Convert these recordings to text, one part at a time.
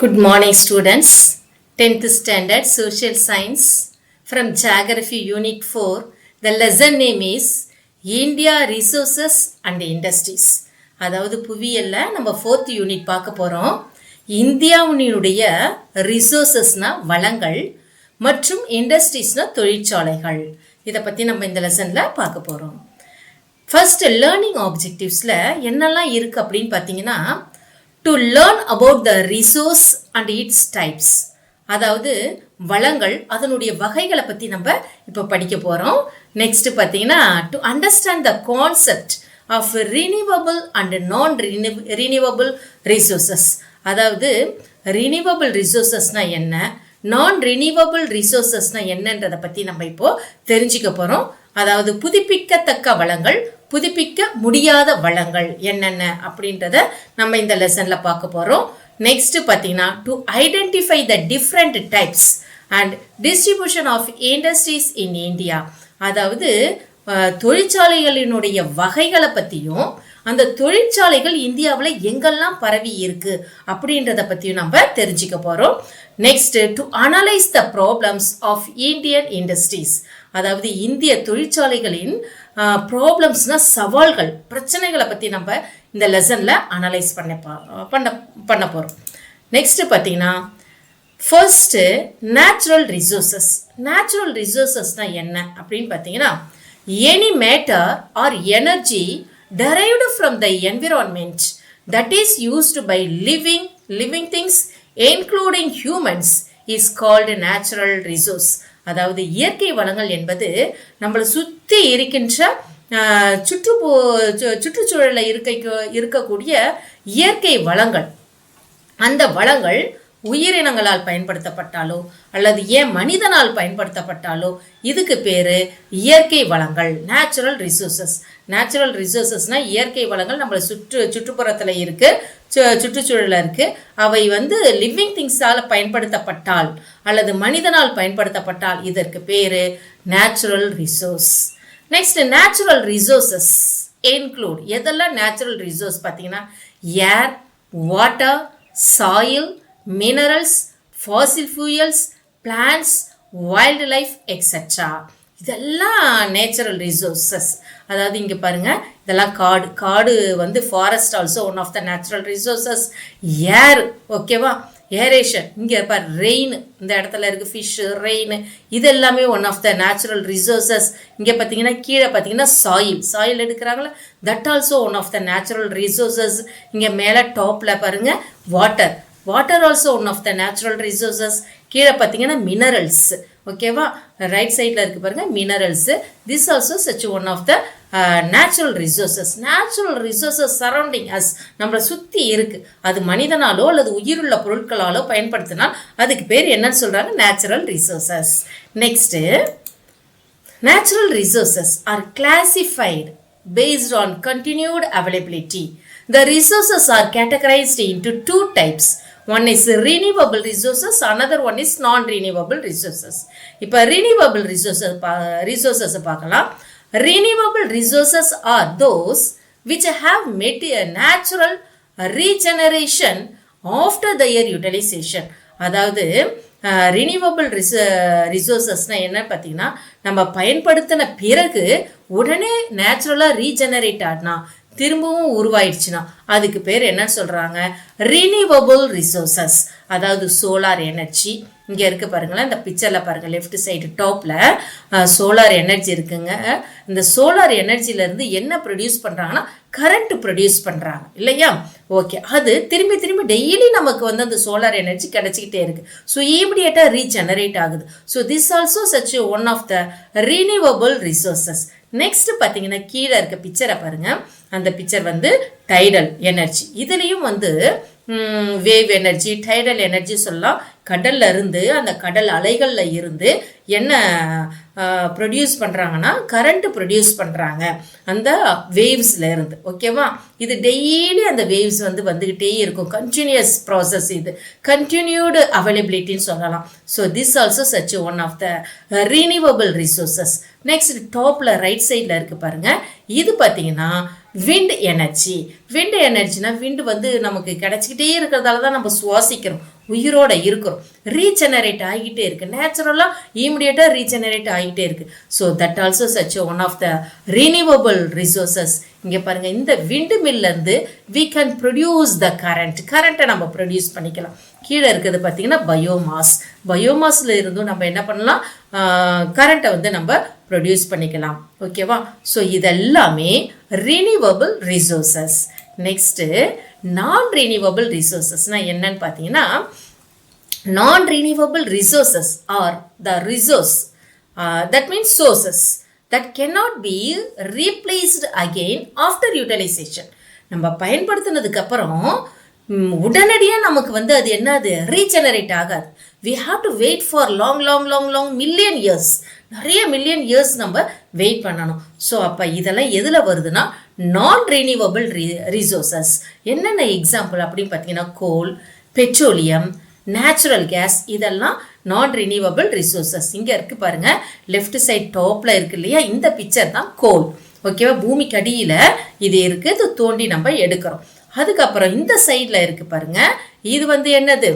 Good morning, students. 10th Standard Social Science from Geography Unit 4. The lesson name is India Resources and Industries. அதாவது புவியியல்ல நம்ம 4th unit பார்க்க போகிறோம். இந்தியாவுடைய ரிசோர்ஸஸ்னா வளங்கள் மற்றும் இண்டஸ்ட்ரீஸ்னா தொழிற்சாலைகள். இதை பற்றி நம்ம இந்த லெசனில் பார்க்க போகிறோம். ஃபர்ஸ்ட் லேர்னிங் ஆப்ஜெக்டிவ்ஸில் என்னெல்லாம் இருக்குது அப்படின்னு பார்த்தீங்கன்னா, to learn about the resource and it's types, அதாவது வளங்கள் அதனுடைய வகைகளை பற்றி நம்ம இப்போ படிக்க போகிறோம். நெக்ஸ்ட் பார்த்தீங்கன்னா, to understand the concept of renewable and non renewable resources, அதாவது ரினியூவபிள் ரிசோர்ஸஸ்னால் என்ன, நான் ரினியூவபிள் ரிசோர்ஸஸ்னால் என்னன்றதை பற்றி நம்ம இப்போ தெரிஞ்சுக்க போகிறோம். அதாவது புதுப்பிக்கத்தக்க வளங்கள், புதுப்பிக்க முடியாத வளங்கள் என்னென்ன அப்படின்றத நம்ம இந்த லெசன்ல பார்க்க போறோம். நெக்ஸ்ட் பார்த்தீங்கன்னா, to identify the different types and distribution of industries in India, அதாவது தொழிற்சாலைகளினுடைய வகைகளை பற்றியும் அந்த தொழிற்சாலைகள் இந்தியாவில் எங்கெல்லாம் பரவி இருக்கு அப்படின்றத பற்றியும் நம்ம தெரிஞ்சுக்க போகிறோம். Next, to analyse the problems of Indian industries, அதாவது இந்திய தொழிற்சாலைகளின் ப்ராப்ளம்ஸ்னா சவால்கள், பிரச்சனைகளை பற்றி நம்ம இந்த லெசனில் அனலைஸ் பண்ண போகிறோம். நெக்ஸ்ட் பார்த்தீங்கன்னா, ஃபர்ஸ்ட் நேச்சுரல் ரிசோர்ஸஸ். நேச்சுரல் ரிசோர்ஸஸ்னால் என்ன அப்படின்னு பார்த்தீங்கன்னா, any matter or energy derived from the environment that is used by living things including humans is called natural resource. அதாவது இயற்கை வளங்கள் என்பது நம்மளை சுற்றி இருக்கின்ற சுற்றுச்சூழலில் இருக்கக்கூடிய இயற்கை வளங்கள். அந்த வளங்கள் உயிரினங்களால் பயன்படுத்தப்பட்டாலோ அல்லது ஏன் மனிதனால் பயன்படுத்தப்பட்டாலோ இதுக்கு பேரு இயற்கை வளங்கள், நேச்சுரல் ரிசோர்சஸ். நேச்சுரல் ரிசோர்சஸ்னா இயற்கை வளங்கள் நம்மளை சுற்றுப்புறத்தில் இருக்கு, சுற்றுச்சூழலில் இருக்கு. அவை லிவிங் திங்ஸால் பயன்படுத்தப்பட்டால் அல்லது மனிதனால் பயன்படுத்தப்பட்டால் இதற்கு பேரு natural resource. Next, natural resources include எதெல்லாம் நேச்சுரல் ரிசோர்ஸ் பார்த்தீங்கன்னா, air, water, soil, minerals, fossil fuels, plants, wildlife, etc. இதெல்லாம் நேச்சுரல் ரிசோர்ஸஸ். அதாவது இங்கே பாருங்க, இதெல்லாம் காடு forest also one of the natural resources. Air, ஓகேவா, ஏரேஷன், இங்கே பாரு ரெயின், இந்த இடத்துல இருக்கு ஃபிஷ், ரெயின், இது எல்லாமே one of the natural resources. இங்கே பார்த்தீங்கன்னா கீழே பார்த்தீங்கன்னா சாயில் எடுக்கிறாங்களா, that also one of the natural resources. இங்கே மேலே டாப்பில் பாருங்க water also one of the natural resources. கீழே பார்த்தீங்கன்னா மினரல்ஸ், ஓகேவா, ரைட் சைடில் இருக்கு பாருங்க minerals. This also such one of the natural resources. Natural resources surrounding us, நம்மளை சுற்றி இருக்கு. அது மனிதனாலோ அல்லது உயிருள்ள பொருட்களாலோ பயன்படுத்தினால் அதுக்கு பேர் என்னன்னு சொல்றாங்க, natural resources. Next, natural resources R classified based on continued availability. The resources are categorized into two types. One is renewable resources, another one is non-renewable resources. இப்போ renewable resources பார்க்கலாம். Renewable resources are those which have met a natural regeneration after their utilization. அதாவது renewable ரிசோர்ஸஸ்னால் என்ன பார்த்தீங்கன்னா, நம்ம பயன்படுத்தின பிறகு உடனே நேச்சுரலாக ரீஜெனரேட் ஆகினா, திரும்பவும் உருவாயிடுச்சுன்னா அதுக்கு பேர் என்ன சொல்கிறாங்க, ரினியூவபிள் ரிசோர்ஸஸ். அதாவது சோலார் எனர்ஜி, இங்கே இருக்குது பாருங்களேன், இந்த பிக்சரில் பாருங்கள், லெஃப்ட் சைடு டாப்பில் சோலார் எனர்ஜி இருக்குங்க. இந்த சோலார் எனர்ஜிலேருந்து என்ன ப்ரொடியூஸ் பண்ணுறாங்கன்னா, கரண்ட் ப்ரொடியூஸ் பண்ணுறாங்க இல்லையா, ஓகே. அது திரும்பி டெய்லி நமக்கு அந்த சோலார் எனர்ஜி கிடைச்சிக்கிட்டே இருக்குது. ஸோ இமீடியட்டாக ரீஜெனரேட் ஆகுது. So this also such one of the renewable resources. Next பார்த்தீங்கன்னா, கீழே இருக்க பிக்சரை பாருங்க, அந்த பிக்சர் டைடல் எனர்ஜி. இதுலேயும் வேவ் எனர்ஜி, டைடல் எனர்ஜி சொல்லலாம். கடல்ல இருந்து, அந்த கடல் அலைகள்ல இருந்து என்ன ப்ரொடியூஸ் பண்ணுறாங்கன்னா, கரண்ட் ப்ரொடியூஸ் பண்ணுறாங்க அந்த வேவ்ஸில் இருந்து, ஓகேவா. இது டெய்லி அந்த வேவ்ஸ் வந்துக்கிட்டே இருக்கும், கண்டினியூஸ் ப்ராசஸ். இது கண்டினியூடு அவைலபிலிட்டின்னு சொல்லலாம். So this also such one of the renewable resources. Next, டாப்பில் ரைட் சைடில் இருக்குது பாருங்கள், இது பார்த்தீங்கன்னா விண்ட் எனர்ஜி. விண்ட் எனர்ஜினா விண்டு நமக்கு கிடைச்சிக்கிட்டே இருக்கிறதால தான் நம்ம சுவாசிக்கிறோம். உயிரோட இருக்கிறோம். ரீஜெனரேட் ஆகிட்டே இருக்கு, நேச்சுரலாக இமீடியட்டாக ரீஜெனரேட் ஆகிட்டே இருக்கு. So that also such one of the renewable resources. இங்கே பாருங்க, இந்த விண்டு மில்லேருந்து வி கேன் ப்ரொடியூஸ் த கரண்ட்டை நம்ம ப்ரொடியூஸ் பண்ணிக்கலாம். கீழே இருக்கிறது பார்த்தீங்கன்னா பயோமாஸில் இருந்தும் நம்ம என்ன பண்ணலாம், கரண்ட்டை வந்து நம்ம ப்ரொடியூஸ் பண்ணிக்கலாம். ஓகேவா? ஸோ இதெல்லாமே renewable resources. Next non renewable ரிசோர்சஸ்னால் என்னன்னு பார்த்தீங்கன்னா, non renewable resources are the resource that means sources that cannot be replaced again after utilization. நம்ம பயன்படுத்தினதுக்கு அப்புறம் உடனடியாக நமக்கு வந்து அது என்னது ரீஜெனரேட் ஆகாது. we have to wait for long million years, நிறைய மில்லியன் இயர்ஸ் நம்ம வெயிட் பண்ணணும். ஸோ அப்போ இதெல்லாம் எதில் வருதுன்னா நான் ரினியூவபிள் ரிசோர்சஸ். என்னென்ன எக்ஸாம்பிள் அப்படின்னு பார்த்தீங்கன்னா, கோல், பெட்ரோலியம், நேச்சுரல் கேஸ், இதெல்லாம் நான் ரினியூவபிள் ரிசோர்சஸ். இங்கே இருக்குது பாருங்கள், லெஃப்ட் சைட் டாப்பில் இருக்கு இல்லையா, இந்த பிக்சர் தான் கோல். ஓகேவா? பூமிக்கு அடியில் இது இருக்குது, இது தோண்டி நம்ம எடுக்கிறோம். அதுக்கப்புறம் இந்த சைடில் இருக்குது பாருங்கள், இது வந்து என்னது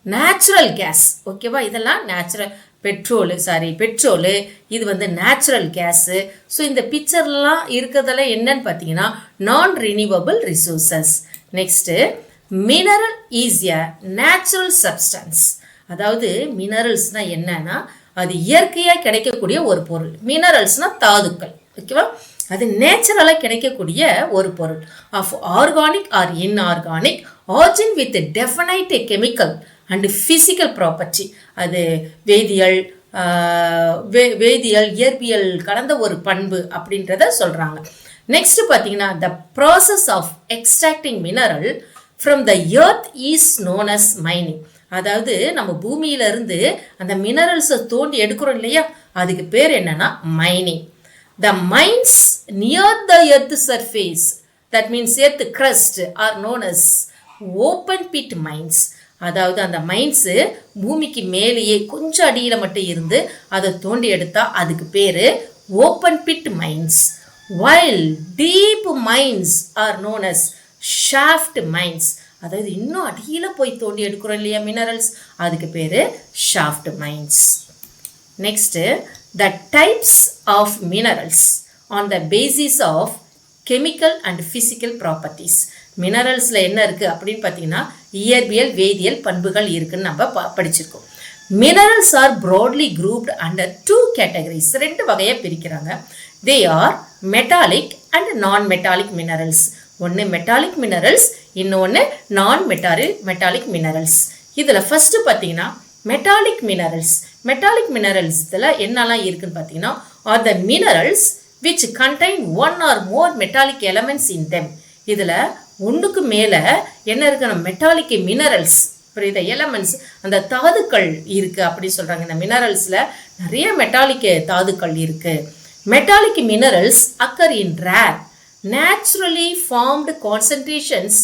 நேச்சுரல் கேஸ். ஓகேவா? இதெல்லாம் நேச்சுரல் பெட்ரோலு, இது வந்து நேச்சுரல் கேஸு. ஸோ இந்த பிக்சர்லாம் இருக்கிறதெல்லாம் என்னன்னு பார்த்தீங்கன்னா non renewable resources. Next mineral is a natural substance. அதாவது மினரல்ஸ்னால் என்னன்னா அது இயற்கையாக கிடைக்கக்கூடிய ஒரு பொருள். மினரல்ஸ்னால் தாதுக்கள். ஓகேவா? அது நேச்சுரலாக கிடைக்கக்கூடிய ஒரு பொருள். Of organic or inorganic origin with definite chemical and physical property. அது வேதியியல், இயற்பியல் கலந்த ஒரு பண்பு அப்படின்றத சொல்கிறாங்க. நெக்ஸ்ட் பார்த்தீங்கன்னா, the process of extracting mineral from the earth is known as mining. அதாவது நம்ம பூமியிலிருந்து அந்த மினரல்ஸை தோண்டி எடுக்கிறோம் இல்லையா, அதுக்கு பேர் என்னன்னா mining. The mines near the earth surface, that means earth crust are known as open pit mines. அதாவது அந்த மைன்ஸு பூமிக்கு மேலேயே கொஞ்சம் அடியில் மட்டும் இருந்து அதை தோண்டி எடுத்தால் அதுக்கு பேர் open pit mines. While deep mines are known as shaft mines. அதாவது இன்னும் அடியில் போய் தோண்டி எடுக்கிறோம் இல்லையா மினரல்ஸ், அதுக்கு பேர் shaft mines. Next the types of minerals on the basis of chemical and physical properties. மினரல்ஸில் என்ன இருக்குது அப்படின்னு பார்த்தீங்கன்னா இயற்பியல், வேதியியல் பண்புகள் இருக்குன்னு நம்ம படிச்சிருக்கோம். Minerals R broadly grouped under 2 categories. 2 வகையாக பிரிக்கிறாங்க. தே ஆர் மெட்டாலிக் அண்ட் நான் மெட்டாலிக் மினரல்ஸ். ஒன்று மெட்டாலிக் மினரல்ஸ், இன்னொன்று நான் மெட்டாலிக் மினரல்ஸ். இதில் ஃபஸ்ட்டு பார்த்தீங்கன்னா மெட்டாலிக் மினரல்ஸ் இதில் என்னெல்லாம் இருக்குன்னு பார்த்தீங்கன்னா R the minerals which contain one or more metallic elements in them. இதில் ஒன்றுக்கு மேலே என்ன இருக்குன்னா மெட்டாலிக் மினரல்ஸ், புரியுத, எலமெண்ட்ஸ், அந்த தாதுக்கள் இருக்குது அப்படி சொல்கிறாங்க. இந்த மினரல்ஸில் நிறைய மெட்டாலிக் தாதுக்கள் இருக்குது. Metallic minerals occur in rare naturally formed concentrations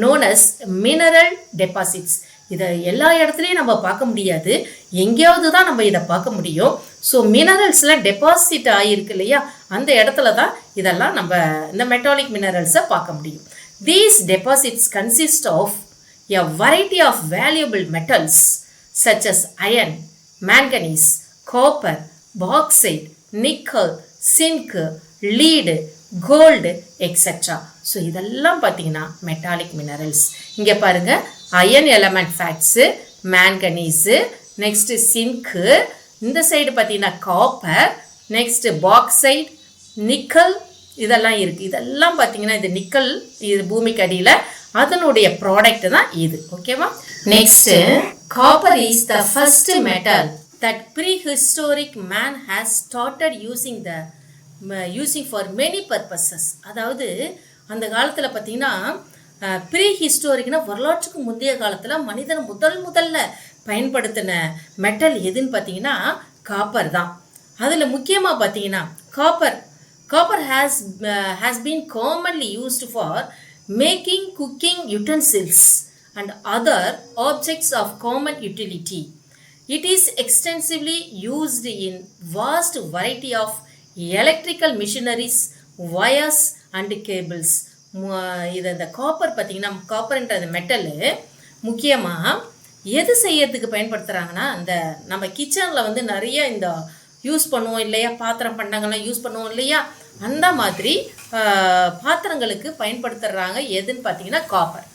known as mineral deposits. இதை எல்லா இடத்துலையும் நம்ம பார்க்க முடியாது, எங்கேயாவது தான் நம்ம இதை பார்க்க முடியும். ஸோ மினரல்ஸ்லாம் டெபாசிட் ஆகிருக்கு இல்லையா, அந்த இடத்துல தான் இதெல்லாம் நம்ம இந்த மெட்டாலிக் மினரல்ஸை பார்க்க முடியும். These deposits consist of a variety of valuable metals such as iron, manganese, copper, bauxite, nickel, zinc, lead, gold etcetera. So இதெல்லாம் பார்த்தீங்கன்னா மெட்டாலிக் மினரல்ஸ். இங்கே பாருங்கள், iron element facts, manganese, next zinc, இந்த சைடு பார்த்தீங்கன்னா copper, next bauxite, nickel, இதெல்லாம் இருக்குது. இதெல்லாம் பார்த்தீங்கன்னா இது நிக்கல், இது பூமிக்கு அடியில், அதனுடைய ப்ராடக்ட் தான் இது. ஓகேவா? Next copper is the first metal that prehistoric man has started using for many purposes. அதாவது அந்த காலத்தில் பார்த்தீங்கன்னா ப்ரீ ஹிஸ்டோரிக்னா வரலாற்றுக்கு முந்தைய காலத்தில் மனிதன் முதல்ல பயன்படுத்தின மெட்டல் எதுன்னு பார்த்தீங்கன்னா காப்பர் தான். அதில் முக்கியமாக பார்த்தீங்கன்னா copper has been commonly used for making cooking utensils and other objects of common utility. It is extensively used in vast variety of electrical machineries, wires and cables. இது இந்த காப்பர் பார்த்தீங்கன்னா, காப்பர்ன்ற metal முக்கியமாக எது செய்யறதுக்கு பயன்படுத்துகிறாங்கன்னா, அந்த நம்ம கிச்சனில் வந்து நிறைய இந்த யூஸ் பண்ணுவோம் இல்லையா, பாத்திரம் பண்டங்கள்லாம் யூஸ் பண்ணுவோம் இல்லையா, அந்த மாதிரி பாத்திரங்களுக்கு பயன்படுத்துகிறாங்க. எதுன்னு பார்த்தீங்கன்னா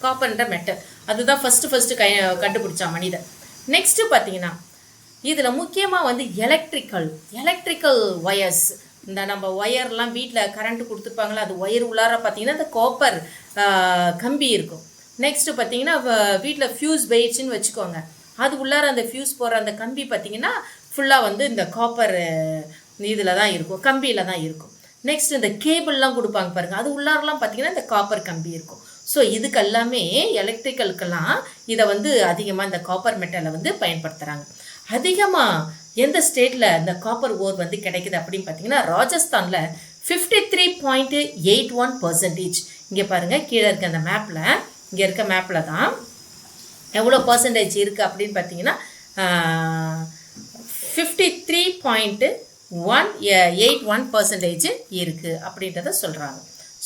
காப்பர்ன்ற மெட்டல். அதுதான் ஃபஸ்ட்டு கண்டுபிடிச்சா மனிதன். நெக்ஸ்ட்டு பார்த்தீங்கன்னா இதில் முக்கியமாக வந்து எலக்ட்ரிக்கல் ஒயர்ஸ், இந்த நம்ம ஒயர்லாம் வீட்டில் கரண்ட் கொடுத்துருப்பாங்களா, அது ஒயர் உள்ளார பார்த்தீங்கன்னா இந்த காப்பர் கம்பி இருக்கும். நெக்ஸ்ட்டு பார்த்தீங்கன்னா வீட்டில் ஃபியூஸ் வெயிட்ஸ்ன்னு வச்சுக்கோங்க, அது உள்ளார அந்த ஃபியூஸ் போகிற அந்த கம்பி பார்த்தீங்கன்னா ஃபுல்லாக வந்து இந்த காப்பர் இதில் தான் இருக்கும், கம்பியில் தான் இருக்கும். நெக்ஸ்ட் இந்த கேபிள்லாம் கொடுப்பாங்க பாருங்கள், அது உள்ளாரெலாம் பார்த்தீங்கன்னா இந்த காப்பர் கம்பி இருக்கும். ஸோ இதுக்கெல்லாமே எலக்ட்ரிக்கலுக்கெல்லாம் இதை வந்து அதிகமாக இந்த காப்பர் மெட்டலை வந்து பயன்படுத்துகிறாங்க. அதிகமாக எந்த ஸ்டேட்டில் இந்த காப்பர் ஓர் வந்து கிடைக்குது அப்படின்னு பார்த்தீங்கன்னா ராஜஸ்தானில் 53.81%. இங்கே பாருங்கள் கீழே இருக்க அந்த மேப்பில், இங்கே இருக்க மேப்பில் தான் எவ்வளோ பர்சன்டேஜ் இருக்குது அப்படின்னு பார்த்தீங்கன்னா 53.81% இருக்குது அப்படின்றத சொல்கிறாங்க.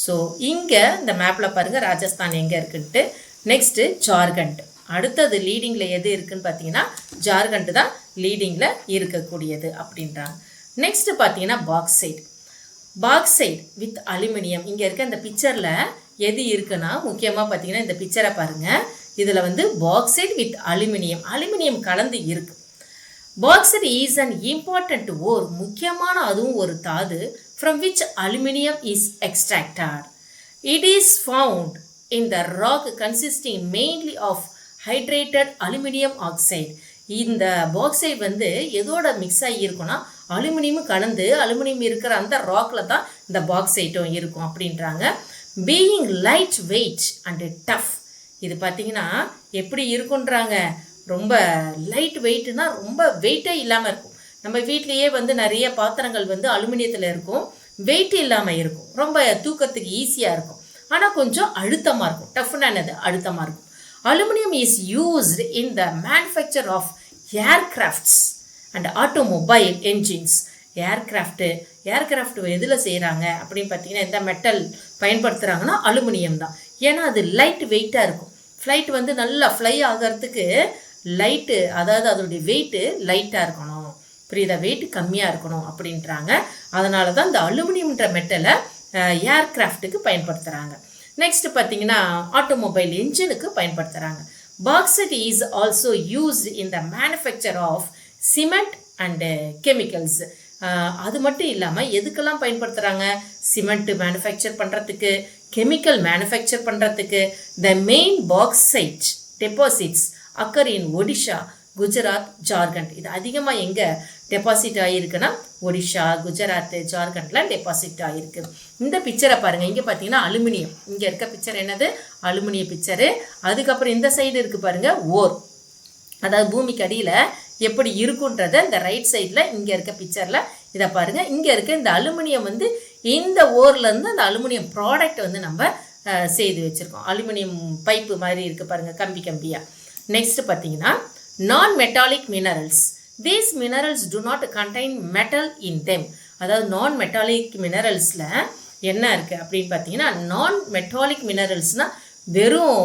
ஸோ இங்கே இந்த மேப்பில் பாருங்கள் ராஜஸ்தான் எங்கே இருக்குன்ட்டு. நெக்ஸ்ட்டு ஜார்க்கண்ட், அடுத்தது லீடிங்கில் எது இருக்குதுன்னு பார்த்தீங்கன்னா ஜார்க்கண்ட் தான் லீடிங்கில் இருக்கக்கூடியது அப்படின்றாங்க. நெக்ஸ்ட்டு பார்த்தீங்கன்னா பாக்சைட் வித் அலுமினியம். இங்கே இருக்க இந்த பிக்சரில் எது இருக்குன்னா முக்கியமாக பார்த்தீங்கன்னா இந்த பிக்சரை பாருங்கள், இதில் வந்து பாக்சைட் வித் அலுமினியம் கலந்து இருக்குது. பாக்சைட் இஸ் அன் இம்பார்ட்டன்ட் ஓர், முக்கியமான அதுவும் ஒரு தாது, from which aluminum is extracted. It is found in the rock consisting mainly of hydrated aluminum oxide. இந்த பாக்சைட் வந்து எதோட மிக்ஸ் ஆகி இருக்குன்னா அலுமினியம் கலந்து, அலுமினியம் இருக்கிற அந்த ராக்ல தான் இந்த பாக்சைட்டும் இருக்கும் அப்படின்றாங்க. Being light weight and tough, இது பார்த்தீங்கன்னா எப்படி இருக்குன்றாங்க, ரொம்ப லைட் வெயிட்னா ரொம்ப வெயிட்டே இல்லாமல் இருக்கும். நம்ம வீட்லேயே வந்து நிறைய பாத்திரங்கள் வந்து அலுமினியத்தில் இருக்கும், வெயிட் இல்லாமல் இருக்கும், ரொம்ப தூக்கத்துக்கு ஈஸியாக இருக்கும், ஆனால் கொஞ்சம் அழுத்தமாக இருக்கும். டஃப்னா என்னது, அழுத்தமாக இருக்கும். Aluminium is used in the manufacture of aircrafts and automobile engines. Aircraft எதில் செய்கிறாங்க அப்படின்னு பார்த்தீங்கன்னா எந்த மெட்டல் பயன்படுத்துகிறாங்கன்னா அலுமினியம் தான். ஏன்னா அது லைட் வெயிட்டாக இருக்கும். ஃப்ளைட் வந்து நல்லா ஃப்ளை ஆகிறதுக்கு லைட்டு, அதாவது அதோடைய வெயிட்டு லைட்டாக இருக்கணும், புரியுதா, வெயிட் கம்மியாக இருக்கணும் அப்படின்றாங்க. அதனால தான் இந்த அலுமினியம்ன்ற மெட்டலை ஏர்கிராஃப்ட்டுக்கு பயன்படுத்துகிறாங்க. நெக்ஸ்ட் பார்த்தீங்கன்னா ஆட்டோமொபைல் என்ஜினுக்கு பயன்படுத்துகிறாங்க. Bauxite is also used in the manufacture of cement and chemicals. அது மட்டும் இல்லாமல் எதுக்கெல்லாம் பயன்படுத்துகிறாங்க, சிமெண்ட் மேனுஃபேக்சர் பண்ணுறதுக்கு, கெமிக்கல் மேனுஃபேக்சர் பண்ணுறதுக்கு. The main bauxite deposits occur in Odisha, Gujarat, Jharkhand. இது அதிகமாக எங்கே டெபாசிட் ஆகிருக்குன்னா ஒடிஷா, குஜராத், ஜார்க்கண்டில் டெபாசிட் ஆகிருக்கு. இந்த பிக்சரை பாருங்கள், இங்கே பார்த்தீங்கன்னா அலுமினியம், இங்கே இருக்க பிக்சர் என்னது, அலுமினிய பிக்சரு. அதுக்கப்புறம் இந்த சைடு இருக்குது பாருங்கள் ஓர், அதாவது பூமிக்கு அடியில் எப்படி இருக்குன்றத இந்த ரைட் சைடில் இங்கே இருக்க பிக்சரில் இதை பாருங்கள். இங்கே இருக்க இந்த அலுமினியம் வந்து இந்த ஓர்லேருந்து அந்த அலுமினியம் ப்ராடக்ட் வந்து நம்ம செய்து வச்சுருக்கோம். அலுமினியம் பைப்பு மாதிரி இருக்குது பாருங்கள், கம்பியாக. நெக்ஸ்ட் பார்த்தீங்கன்னா நான் metallic minerals. These minerals to not contain metal in them. அதாவது நான் மெட்டாலிக் மினரல்ஸில் என்ன இருக்குது அப்படின்னு பார்த்தீங்கன்னா, நான் மெட்டாலிக் மினரல்ஸ்னால் வெறும்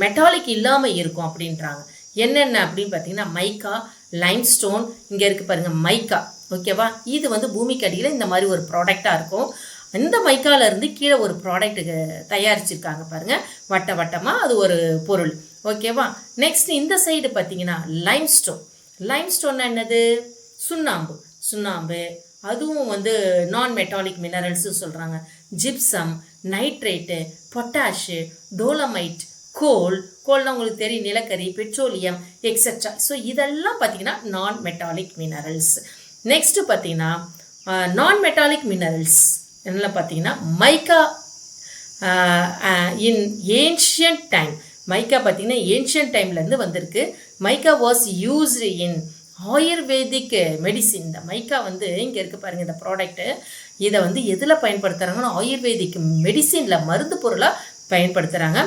மெட்டாலிக் இல்லாமல் இருக்கும் அப்படின்றாங்க. என்னென்ன அப்படின்னு பார்த்தீங்கன்னா மைக்கா, லைம்ஸ்டோன், இங்கே இருக்குது பாருங்கள் மைக்கா, ஓகேவா. இது வந்து பூமிக்கு அடியில் இந்த மாதிரி ஒரு ப்ராடக்டாக இருக்கும். இந்த மைக்காலேருந்து கீழே ஒரு ப்ராடக்ட்டுக்கு தயாரிச்சிருக்காங்க பாருங்கள், வட்டமாக அது ஒரு பொருள், ஓகேவா. நெக்ஸ்ட் இந்த சைடு பார்த்தீங்கன்னா லைம்ஸ்டோன் என்னது, சுண்ணாம்பு, அதுவும் வந்து நான் மெட்டாலிக் மினரல்ஸு சொல்கிறாங்க. ஜிப்சம், நைட்ரேட்டு, பொட்டாஷு, டோலமைட், கோல்லாம் உங்களுக்கு தெரியும், நிலக்கரி, பெட்ரோலியம், எக்ஸெட்ரா. ஸோ இதெல்லாம் பார்த்தீங்கன்னா நான் மெட்டாலிக் மினரல்ஸ். நெக்ஸ்ட்டு பார்த்தீங்கன்னா நான் மெட்டாலிக் மினரல்ஸ் என்னெல்லாம் பார்த்தீங்கன்னா மைக்கா. இன் ஏன்ஷியன்ட் டைம், மைக்கா பார்த்தீங்கன்னா ஏன்ஷியன்ட் டைம்லேருந்து வந்திருக்கு. Mica was used in Ayurvedic medicine. இந்த மைக்கா வந்து இங்கே இருக்குது பாருங்கள் இந்த ப்ராடக்ட்டு, இதை வந்து எதில் பயன்படுத்துகிறாங்கன்னா ஆயுர்வேதிக் மெடிசினில் மருந்து பொருளாக பயன்படுத்துகிறாங்க.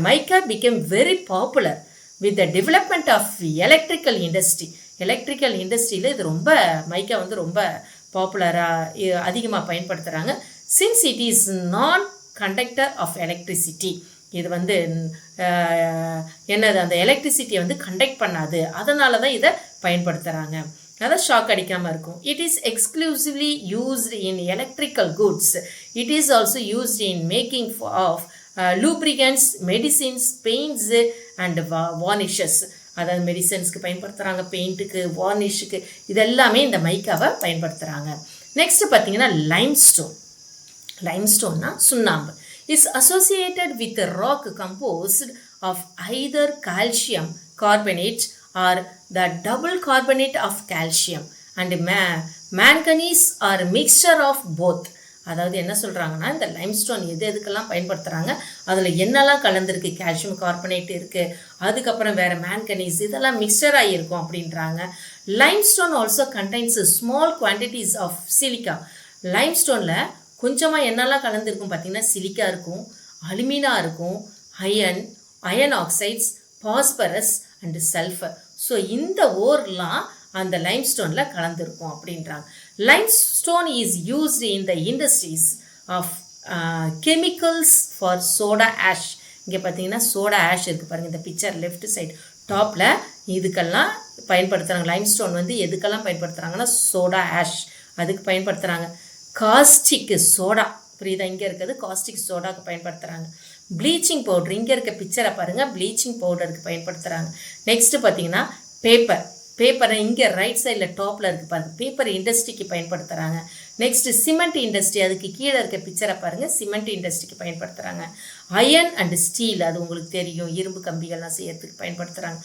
Mica became very popular with the development of electrical இண்டஸ்ட்ரியில் இது ரொம்ப மைக்கா வந்து ரொம்ப பாப்புலராக அதிகமாக பயன்படுத்துகிறாங்க. Since it is non conductor of electricity. இது வந்து என்னது அந்த எலக்ட்ரிசிட்டியை வந்து கண்டக்ட் பண்ணாது, அதனால தான் இதை பயன்படுத்துகிறாங்க. அதான் ஷாக் அடிக்காமல் இருக்கும். It is exclusively used in electrical goods. It is also used in making of lubricants, medicines, paints and varnishes. அதாவது மெடிசன்ஸ்க்கு பயன்படுத்துகிறாங்க, பெயிண்ட்டுக்கு, வார்னிஷுக்கு, இதெல்லாமே இந்த மைக்காவை பயன்படுத்துகிறாங்க. நெக்ஸ்ட் பார்த்தீங்கன்னா லைம்ஸ்டோன். லைம்ஸ்டோன்னா சுண்ணாம்பு. Is associated with rock composed of either calcium carbonate or the double carbonate of calcium and manganese or mixture of both. அதாவது என்ன சொல்கிறாங்கன்னா, இந்த லைம்ஸ்டோன் எதுக்கெல்லாம் பயன்படுத்துகிறாங்க, அதில் என்னெல்லாம் கலந்துருக்கு, கால்சியம் கார்பனேட் இருக்குது, அதுக்கப்புறம் வேறு மேங்கனீஸ், இதெல்லாம் மிக்சர் ஆகியிருக்கும் அப்படின்றாங்க. Limestone also contains small quantities of silica. லைம்ஸ்டோனில் கொஞ்சமாக என்னெல்லாம் கலந்துருக்கும் பார்த்தீங்கன்னா, சிலிக்கா இருக்கும், அலுமினா இருக்கும், iron oxides, phosphorus and sulphur. So இந்த ஓர்லாம் அந்த லைம்ஸ்டோனில் கலந்துருக்கும் அப்படின்றாங்க. limestone is used in the industries of chemicals for soda ash. இங்கே பார்த்தீங்கன்னா சோடா ஆஷ் இருக்குது பாருங்கள், இந்த பிக்சர் லெஃப்ட் சைட் டாப்பில். இதுக்கெல்லாம் பயன்படுத்துகிறாங்க. லைம்ஸ்டோன் வந்து எதுக்கெல்லாம் பயன்படுத்துகிறாங்கன்னா, சோடா ஆஷ் அதுக்கு பயன்படுத்துகிறாங்க. காஸ்டிக் சோடா, புரியுதா, இங்கே இருக்கிறது காஸ்டிக் சோடாவுக்கு பயன்படுத்துகிறாங்க. ப்ளீச்சிங் பவுடர், இங்கே இருக்க பிக்சரை பாருங்கள், ப்ளீச்சிங் பவுடருக்கு பயன்படுத்துகிறாங்க. நெக்ஸ்ட்டு பார்த்தீங்கன்னா பேப்பரை இங்கே ரைட் சைடில் டாப்பில் இருக்குது பாருங்கள், பேப்பர் இண்டஸ்ட்ரிக்கு பயன்படுத்துகிறாங்க. நெக்ஸ்ட்டு சிமெண்ட் இண்டஸ்ட்ரி, அதுக்கு கீழே இருக்க பிக்சரை பாருங்கள், சிமெண்ட் இண்டஸ்ட்ரிக்கு பயன்படுத்துகிறாங்க. அயன் அண்ட் ஸ்டீல், அது உங்களுக்கு தெரியும், இரும்பு கம்பிகள்லாம் செய்யறதுக்கு பயன்படுத்துகிறாங்க.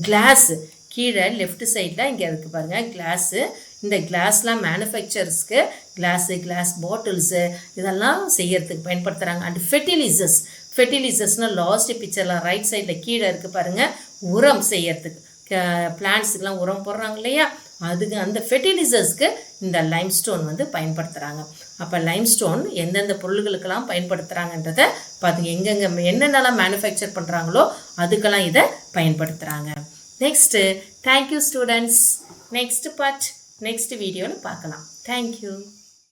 கிளாஸு கீழே லெஃப்ட் சைடில் இங்கே இருக்குது பாருங்கள், கிளாஸு. இந்த கிளாஸ்லாம் மேனுஃபேக்சர்ஸ்க்கு கிளாஸ் பாட்டில்ஸு இதெல்லாம் செய்யறதுக்கு பயன்படுத்துகிறாங்க. அண்ட் ஃபெர்டிலைசர்ஸ்னால் லாஸ்ட் பிக்சரில் ரைட் சைடில் கீழே இருக்குது பாருங்கள், உரம் செய்யறதுக்கு, பிளான்ட்ஸுக்கெலாம் உரம் போடுறாங்க இல்லையா, அதுக்கு அந்த ஃபெர்டிலைசர்ஸ்க்கு இந்த லைம்ஸ்டோன் வந்து பயன்படுத்துகிறாங்க. அப்போ லைம்ஸ்டோன் எந்தெந்த பொருள்களுக்கெல்லாம் பயன்படுத்துகிறாங்கன்றதை பார்த்துங்க. எங்கெங்கே என்னென்னலாம் மேனுஃபேக்சர் பண்ணுறாங்களோ அதுக்கெல்லாம் இதை பயன்படுத்துகிறாங்க. Next thank you students. Next part next வீடியோவில் பார்க்கலாம். தேங்க்யூ.